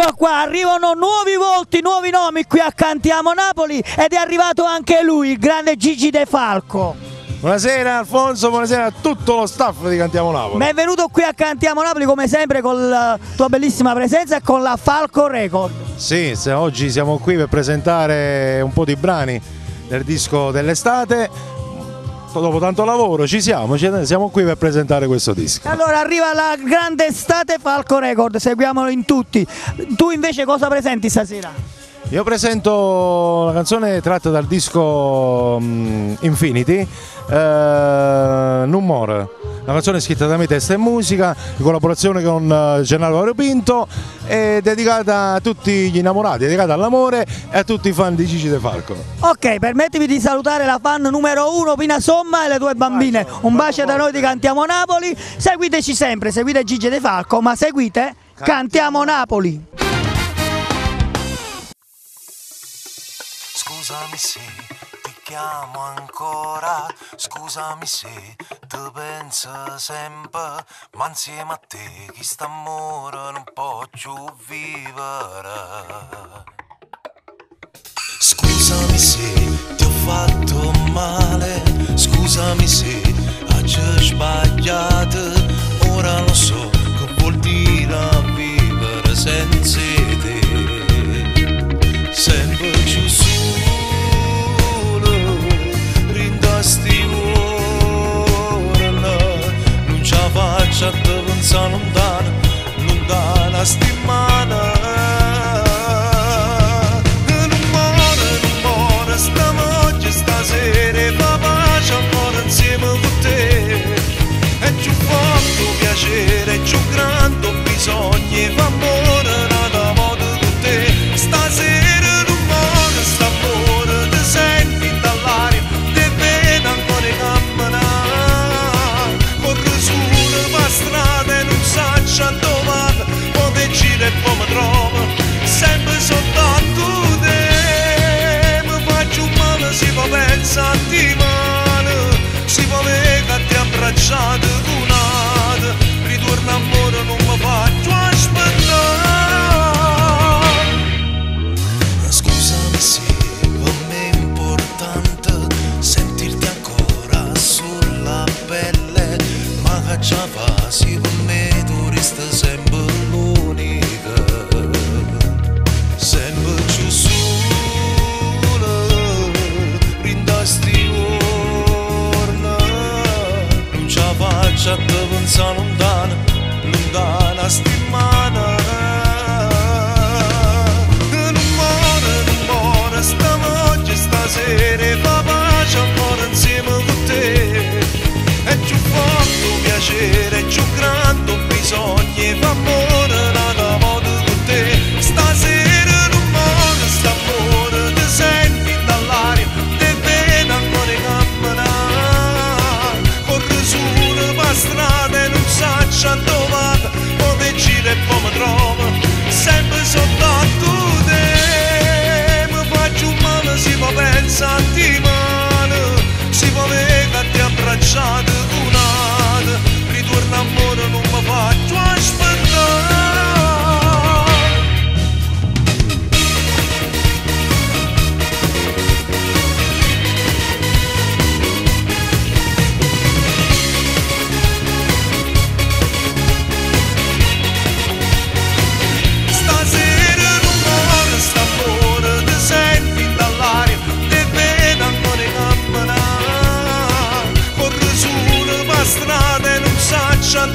Ecco qua, arrivano nuovi volti, nuovi nomi qui a Cantiamo Napoli ed è arrivato anche lui, il grande Gigi De Falco. Buonasera Alfonso, buonasera a tutto lo staff di Cantiamo Napoli. Benvenuto qui a Cantiamo Napoli come sempre con la tua bellissima presenza e con la Falco Record. Sì, oggi siamo qui per presentare un po' di brani del disco dell'estate. Dopo tanto lavoro ci siamo qui per presentare questo disco. Allora arriva la grande estate Falco Record, seguiamolo in tutti. Tu invece cosa presenti stasera? Io presento la canzone tratta dal disco Infinity, Non More, una canzone scritta da me, testa e musica, in collaborazione con Gennaro Variopinto, è dedicata a tutti gli innamorati, dedicata all'amore e a tutti i fan di Gigi De Falco. Ok, permettimi di salutare la fan numero 1 Pina Somma e le tue bambine. Un bacio da noi di Cantiamo Napoli, seguiteci sempre, seguite Gigi De Falco, ma seguite Cantiamo Napoli. Scusami se ti chiamo ancora, scusami se ti penso sempre, ma insieme a te chi sta amore non può più vivere. Scusami se ti ho fatto male, scusami se ho sbagliato, ora lo so che vuol dire vivere senza te, sempre più non ce la faccio a te pensare lontana, lontana stimana. Non muore sta notte, stasera e fa pace ancora insieme con te. È più forte un piacere, è più grande un bisogno e fa amore nata modo con te. Stasera non muore sta amore, ti senti dall'aria, te vedi ancora camminare. Corre su per strada e non saccia dove, come gira e poi mi trovo, sempre soltanto te. Mi faccio un male, si può pensare a ti male, si può vedere a ti abbracciato con un'ate, ritorno amore non mi faccio aspettare. Scusami se per me è importante sentirti ancora sulla pelle, ma che già fa, sì per me tu resti sempre l'unica, sempre più sola, rindasti orna, non ce la faccio a te pensare lontana, lontana stimana. Stasera fa pace ancora insieme con te. È più forte un piacere, è più grande un bisogno e fa amore nata modo con te. Stasera non muore sta amore, ti senti dall'aria, te vedi ancora camminare. Corre su per strada e non saccia dove, come gira e poi mi trovo, sempre soltanto te. Si può pensare a ti male, si può vedere a ti abbracciato con un'ate, ritorno amore non mi faccio aspettare. Stasera non muore sta amore, ti senti dall'aria, te vedi ancora camminare. Corre su per strada e non saccia